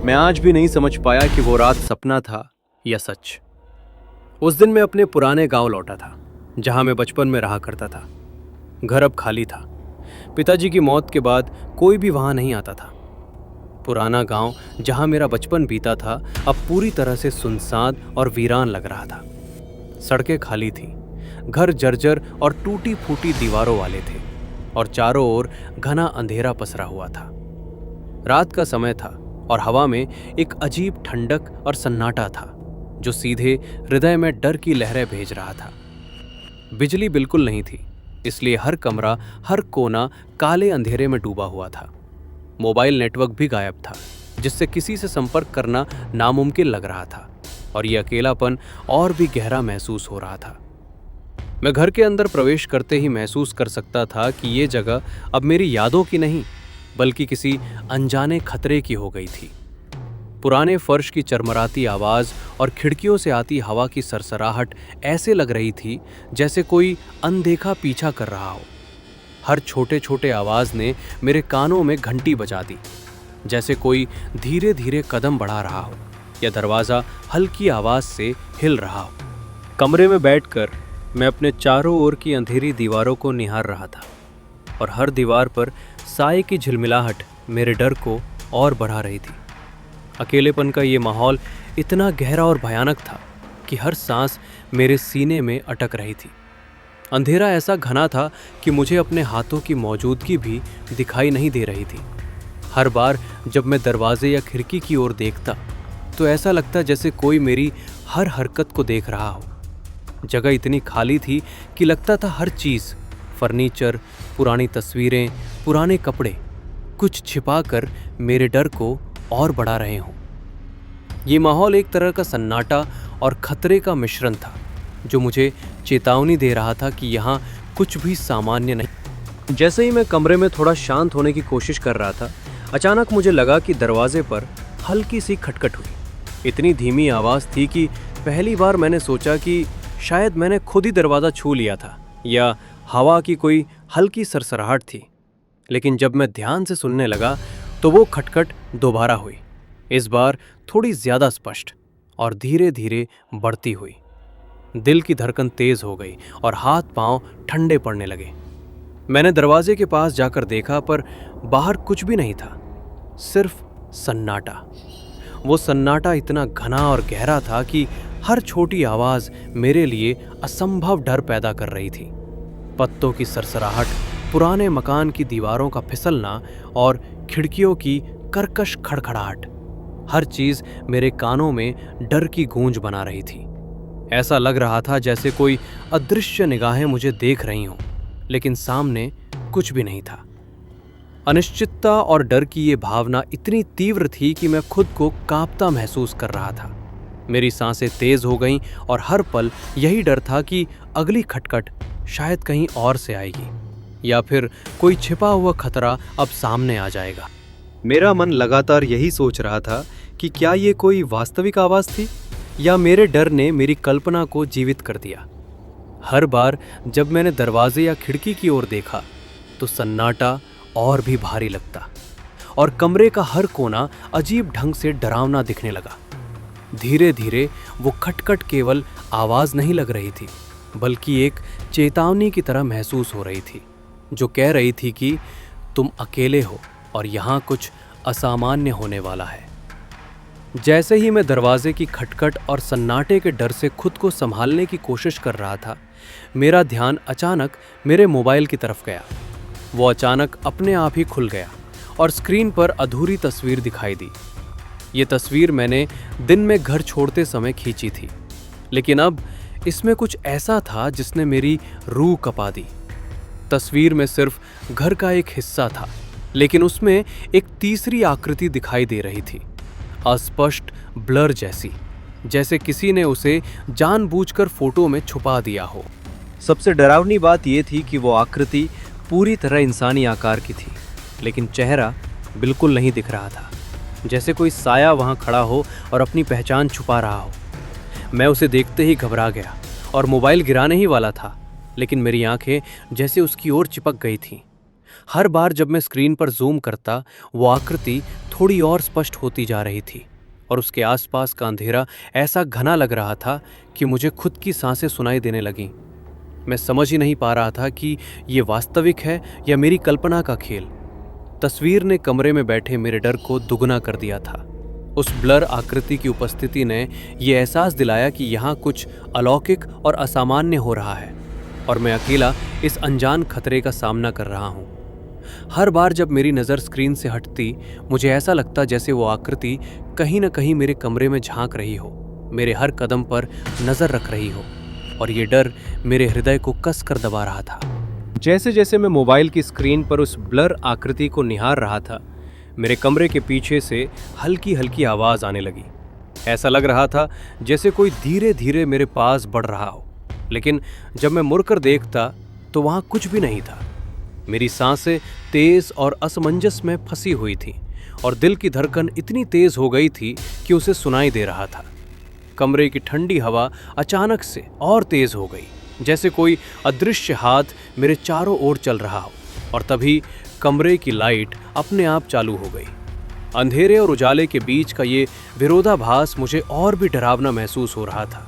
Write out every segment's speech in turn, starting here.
मैं आज भी नहीं समझ पाया कि वो रात सपना था या सच। उस दिन मैं अपने पुराने गांव लौटा था, जहां मैं बचपन में रहा करता था। घर अब खाली था। पिताजी की मौत के बाद कोई भी वहां नहीं आता था। पुराना गांव जहां मेरा बचपन बीता था अब पूरी तरह से सुनसान और वीरान लग रहा था। सड़कें खाली थीं, घर जर्जर और टूटी फूटी दीवारों वाले थे और चारों ओर घना अंधेरा पसरा हुआ था। रात का समय था और हवा में एक अजीब ठंडक और सन्नाटा था जो सीधे हृदय में डर की लहरें भेज रहा था। बिजली बिल्कुल नहीं थी, इसलिए हर कमरा, हर कोना काले अंधेरे में डूबा हुआ था। मोबाइल नेटवर्क भी गायब था, जिससे किसी से संपर्क करना नामुमकिन लग रहा था और ये अकेलापन और भी गहरा महसूस हो रहा था। मैं घर के अंदर प्रवेश करते ही महसूस कर सकता था कि ये जगह अब मेरी यादों की नहीं, बल्कि किसी अनजाने खतरे की हो गई थी। पुराने फर्श की चरमराती आवाज और खिड़कियों से आती हवा की सरसराहट ऐसे लग रही थी जैसे कोई अनदेखा पीछा कर रहा हो। हर छोटे छोटे आवाज ने मेरे कानों में घंटी बजा दी, जैसे कोई धीरे धीरे कदम बढ़ा रहा हो या दरवाजा हल्की आवाज से हिल रहा हो। कमरे में बैठकर मैं अपने चारों ओर की अंधेरी दीवारों को निहार रहा था और हर दीवार पर साए की झिलमिलाहट मेरे डर को और बढ़ा रही थी। अकेलेपन का ये माहौल इतना गहरा और भयानक था कि हर सांस मेरे सीने में अटक रही थी। अंधेरा ऐसा घना था कि मुझे अपने हाथों की मौजूदगी भी दिखाई नहीं दे रही थी। हर बार जब मैं दरवाजे या खिड़की की ओर देखता तो ऐसा लगता जैसे कोई मेरी हर हरकत को देख रहा हो। जगह इतनी खाली थी कि लगता था हर चीज़, फर्नीचर, पुरानी तस्वीरें, पुराने कपड़े, कुछ छिपाकर मेरे डर को और बढ़ा रहे हों। ये माहौल एक तरह का सन्नाटा और खतरे का मिश्रण था, जो मुझे चेतावनी दे रहा था कि यहाँ कुछ भी सामान्य नहीं। जैसे ही मैं कमरे में थोड़ा शांत होने की कोशिश कर रहा था, अचानक मुझे लगा कि दरवाजे पर हल्की सी खटखट हुई। इतनी धीमी आवाज़ थी कि पहली बार मैंने सोचा कि शायद मैंने खुद ही दरवाज़ा छू लिया था या हवा की कोई हल्की सरसराहट थी। लेकिन जब मैं ध्यान से सुनने लगा तो वो खटखट दोबारा हुई, इस बार थोड़ी ज़्यादा स्पष्ट और धीरे धीरे बढ़ती हुई। दिल की धड़कन तेज हो गई और हाथ पांव ठंडे पड़ने लगे। मैंने दरवाजे के पास जाकर देखा, पर बाहर कुछ भी नहीं था, सिर्फ सन्नाटा। वो सन्नाटा इतना घना और गहरा था कि हर छोटी आवाज़ मेरे लिए असंभव डर पैदा कर रही थी। पत्तों की सरसराहट, पुराने मकान की दीवारों का फिसलना और खिड़कियों की कर्कश खड़खड़ाहट, हर चीज़ मेरे कानों में डर की गूंज बना रही थी। ऐसा लग रहा था जैसे कोई अदृश्य निगाहें मुझे देख रही हों, लेकिन सामने कुछ भी नहीं था। अनिश्चितता और डर की ये भावना इतनी तीव्र थी कि मैं खुद को कांपता महसूस कर रहा था। मेरी सांसें तेज हो गईं और हर पल यही डर था कि अगली खटखट शायद कहीं और से आएगी या फिर कोई छिपा हुआ खतरा अब सामने आ जाएगा। मेरा मन लगातार यही सोच रहा था कि क्या ये कोई वास्तविक आवाज़ थी या मेरे डर ने मेरी कल्पना को जीवित कर दिया। हर बार जब मैंने दरवाजे या खिड़की की ओर देखा तो सन्नाटा और भी भारी लगता और कमरे का हर कोना अजीब ढंग से डरावना दिखने लगा। धीरे धीरे वो खटखट केवल आवाज़ नहीं लग रही थी, बल्कि एक चेतावनी की तरह महसूस हो रही थी, जो कह रही थी कि तुम अकेले हो और यहाँ कुछ असामान्य होने वाला है। जैसे ही मैं दरवाजे की खटखट और सन्नाटे के डर से खुद को संभालने की कोशिश कर रहा था, मेरा ध्यान अचानक मेरे मोबाइल की तरफ गया। वो अचानक अपने आप ही खुल गया और स्क्रीन पर अधूरी तस्वीर दिखाई दी। ये तस्वीर मैंने दिन में घर छोड़ते समय खींची थी, लेकिन अब इसमें कुछ ऐसा था जिसने मेरी रूह कँपा दी। तस्वीर में सिर्फ घर का एक हिस्सा था, लेकिन उसमें एक तीसरी आकृति दिखाई दे रही थी, अस्पष्ट ब्लर जैसी, जैसे किसी ने उसे जानबूझकर फोटो में छुपा दिया हो। सबसे डरावनी बात यह थी कि वो आकृति पूरी तरह इंसानी आकार की थी, लेकिन चेहरा बिल्कुल नहीं दिख रहा था, जैसे कोई साया वहां खड़ा हो और अपनी पहचान छुपा रहा हो। मैं उसे देखते ही घबरा गया और मोबाइल गिराने ही वाला था, लेकिन मेरी आंखें जैसे उसकी ओर चिपक गई थीं। हर बार जब मैं स्क्रीन पर जूम करता, वो आकृति थोड़ी और स्पष्ट होती जा रही थी और उसके आसपास का अंधेरा ऐसा घना लग रहा था कि मुझे खुद की सांसें सुनाई देने लगीं। मैं समझ ही नहीं पा रहा था कि ये वास्तविक है या मेरी कल्पना का खेल। तस्वीर ने कमरे में बैठे मेरे डर को दुगना कर दिया था। उस ब्लर आकृति की उपस्थिति ने यह एहसास दिलाया कि यहाँ कुछ अलौकिक और असामान्य हो रहा है और मैं अकेला इस अनजान खतरे का सामना कर रहा हूँ। हर बार जब मेरी नज़र स्क्रीन से हटती, मुझे ऐसा लगता जैसे वो आकृति कहीं न कहीं मेरे कमरे में झांक रही हो, मेरे हर कदम पर नज़र रख रही हो, और ये डर मेरे हृदय को कस कर दबा रहा था। जैसे जैसे मैं मोबाइल की स्क्रीन पर उस ब्लर आकृति को निहार रहा था, मेरे कमरे के पीछे से हल्की हल्की आवाज़ आने लगी। ऐसा लग रहा था जैसे कोई धीरे धीरे मेरे पास बढ़ रहा हो, लेकिन जब मैं मुड़कर देखता तो वहाँ कुछ भी नहीं था। मेरी सांसें तेज और असमंजस में फंसी हुई थी और दिल की धड़कन इतनी तेज हो गई थी कि उसे सुनाई दे रहा था। कमरे की ठंडी हवा अचानक से और तेज हो गई, जैसे कोई अदृश्य हाथ मेरे चारों ओर चल रहा हो, और तभी कमरे की लाइट अपने आप चालू हो गई। अंधेरे और उजाले के बीच का ये विरोधाभास मुझे और भी डरावना महसूस हो रहा था।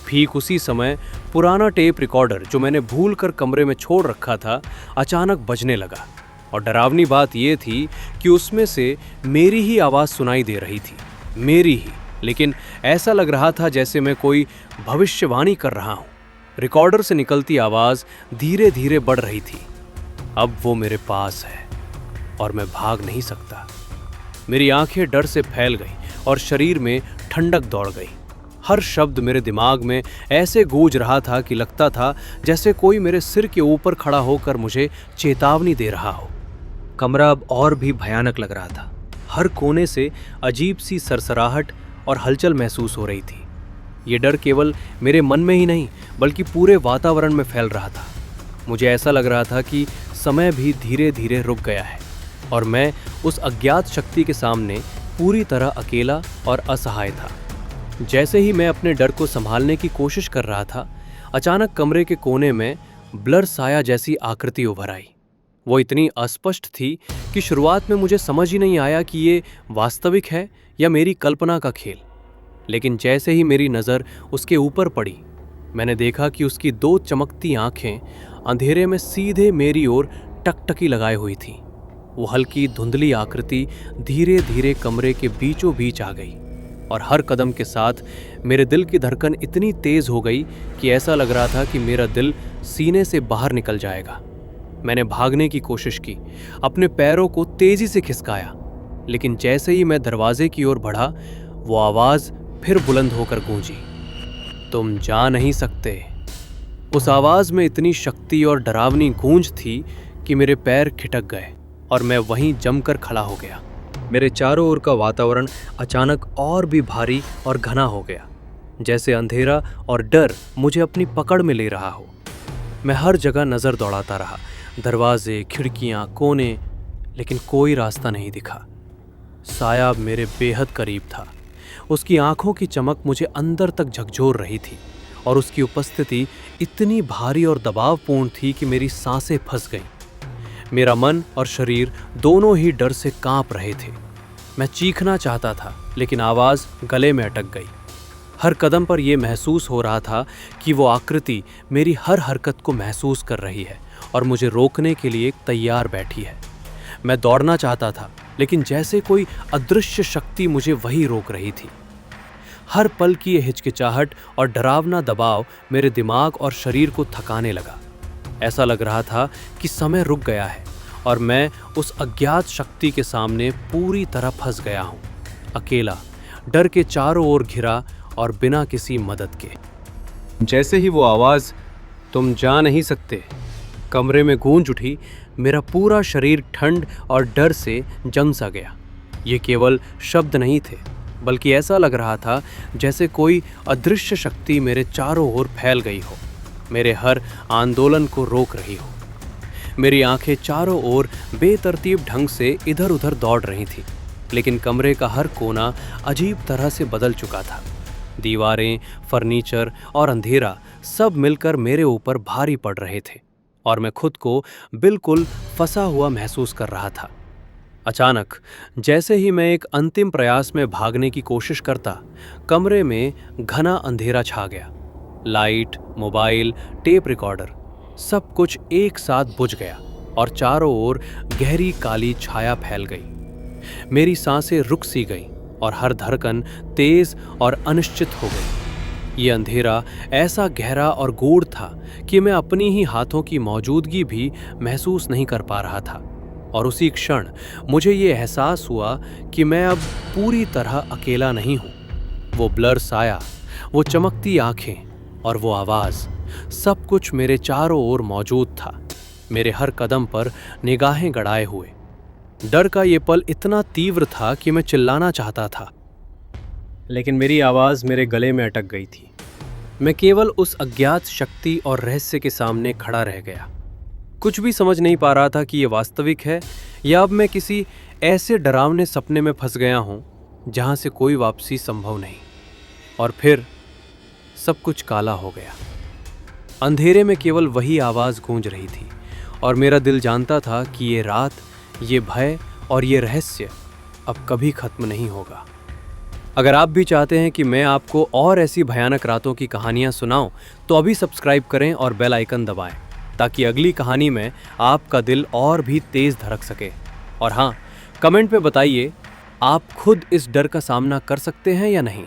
ठीक उसी समय पुराना टेप रिकॉर्डर जो मैंने भूलकर कमरे में छोड़ रखा था, अचानक बजने लगा, और डरावनी बात यह थी कि उसमें से मेरी ही आवाज़ सुनाई दे रही थी, मेरी ही, लेकिन ऐसा लग रहा था जैसे मैं कोई भविष्यवाणी कर रहा हूँ। रिकॉर्डर से निकलती आवाज़ धीरे धीरे बढ़ रही थी। अब वो मेरे पास है और मैं भाग नहीं सकता। मेरी आंखें डर से फैल गईं और शरीर में ठंडक दौड़ गई। हर शब्द मेरे दिमाग में ऐसे गूंज रहा था कि लगता था जैसे कोई मेरे सिर के ऊपर खड़ा होकर मुझे चेतावनी दे रहा हो। कमरा अब और भी भयानक लग रहा था। हर कोने से अजीब सी सरसराहट और हलचल महसूस हो रही थी। ये डर केवल मेरे मन में ही नहीं बल्कि पूरे वातावरण में फैल रहा था। मुझे ऐसा लग रहा था कि समय भी धीरे धीरे रुक गया है और मैं उस अज्ञात शक्ति के सामने पूरी तरह अकेला और असहाय था। जैसे ही मैं अपने डर को संभालने की कोशिश कर रहा था, अचानक कमरे के कोने में ब्लर साया जैसी आकृति उभर आई। वो इतनी अस्पष्ट थी कि शुरुआत में मुझे समझ ही नहीं आया कि ये वास्तविक है या मेरी कल्पना का खेल। लेकिन जैसे ही मेरी नज़र उसके ऊपर पड़ी, मैंने देखा कि उसकी दो चमकती आंखें अंधेरे में सीधे मेरी ओर टकटकी लगाए हुई थीं। वो हल्की धुंधली आकृति धीरे धीरे कमरे के बीचों बीच आ गई और हर कदम के साथ मेरे दिल की धड़कन इतनी तेज हो गई कि ऐसा लग रहा था कि मेरा दिल सीने से बाहर निकल जाएगा। मैंने भागने की कोशिश की, अपने पैरों को तेजी से खिसकाया, लेकिन जैसे ही मैं दरवाजे की ओर बढ़ा, वो आवाज़ फिर बुलंद होकर गूंजी, तुम जा नहीं सकते। उस आवाज़ में इतनी शक्ति और डरावनी गूंज थी कि मेरे पैर खिटक गए और मैं वहीं जमकर खड़ा हो गया। मेरे चारों ओर का वातावरण अचानक और भी भारी और घना हो गया, जैसे अंधेरा और डर मुझे अपनी पकड़ में ले रहा हो। मैं हर जगह नज़र दौड़ाता रहा, दरवाजे, खिड़कियाँ, कोने, लेकिन कोई रास्ता नहीं दिखा। साया मेरे बेहद करीब था। उसकी आंखों की चमक मुझे अंदर तक झकझोर रही थी और उसकी उपस्थिति इतनी भारी और दबावपूर्ण थी कि मेरी सांसें फंस गईं। मेरा मन और शरीर दोनों ही डर से कांप रहे थे। मैं चीखना चाहता था, लेकिन आवाज़ गले में अटक गई। हर कदम पर यह महसूस हो रहा था कि वो आकृति मेरी हर हरकत को महसूस कर रही है और मुझे रोकने के लिए तैयार बैठी है। मैं दौड़ना चाहता था, लेकिन जैसे कोई अदृश्य शक्ति मुझे वहीं रोक रही थी। हर पल की यह हिचकिचाहट और डरावना दबाव मेरे दिमाग और शरीर को थकाने लगा। ऐसा लग रहा था कि समय रुक गया है और मैं उस अज्ञात शक्ति के सामने पूरी तरह फंस गया हूँ, अकेला, डर के चारों ओर घिरा और बिना किसी मदद के। जैसे ही वो आवाज़ तुम जा नहीं सकते कमरे में गूंज उठी, मेरा पूरा शरीर ठंड और डर से जम सा गया। ये केवल शब्द नहीं थे, बल्कि ऐसा लग रहा था जैसे कोई अदृश्य शक्ति मेरे चारों ओर फैल गई हो, मेरे हर आंदोलन को रोक रही हो। मेरी आंखें चारों ओर बेतरतीब ढंग से इधर उधर दौड़ रही थीं, लेकिन कमरे का हर कोना अजीब तरह से बदल चुका था। दीवारें, फर्नीचर और अंधेरा सब मिलकर मेरे ऊपर भारी पड़ रहे थे और मैं खुद को बिल्कुल फंसा हुआ महसूस कर रहा था। अचानक जैसे ही मैं एक अंतिम प्रयास में भागने की कोशिश करता, कमरे में घना अंधेरा छा गया। लाइट, मोबाइल, टेप रिकॉर्डर, सब कुछ एक साथ बुझ गया और चारों ओर गहरी काली छाया फैल गई। मेरी सांसें रुक सी गईं और हर धड़कन तेज और अनिश्चित हो गई। ये अंधेरा ऐसा गहरा और गूढ़ था कि मैं अपनी ही हाथों की मौजूदगी भी महसूस नहीं कर पा रहा था। और उसी क्षण मुझे ये एहसास हुआ कि मैं अब पूरी तरह अकेला नहीं हूँ। वो ब्लर साया, वो चमकती आंखें और वो आवाज़, सब कुछ मेरे चारों ओर मौजूद था, मेरे हर कदम पर निगाहें गड़ाए हुए। डर का ये पल इतना तीव्र था कि मैं चिल्लाना चाहता था, लेकिन मेरी आवाज़ मेरे गले में अटक गई थी। मैं केवल उस अज्ञात शक्ति और रहस्य के सामने खड़ा रह गया। कुछ भी समझ नहीं पा रहा था कि ये वास्तविक है या अब मैं किसी ऐसे डरावने सपने में फंस गया हूँ जहाँ से कोई वापसी संभव नहीं। और फिर सब कुछ काला हो गया। अंधेरे में केवल वही आवाज़ गूंज रही थी और मेरा दिल जानता था कि ये रात, ये भय और ये रहस्य अब कभी खत्म नहीं होगा। अगर आप भी चाहते हैं कि मैं आपको और ऐसी भयानक रातों की कहानियां सुनाऊं, तो अभी सब्सक्राइब करें और बेल आइकन दबाएं, ताकि अगली कहानी में आपका दिल और भी तेज धड़क सके। और हाँ, कमेंट में बताइए, आप खुद इस डर का सामना कर सकते हैं या नहीं।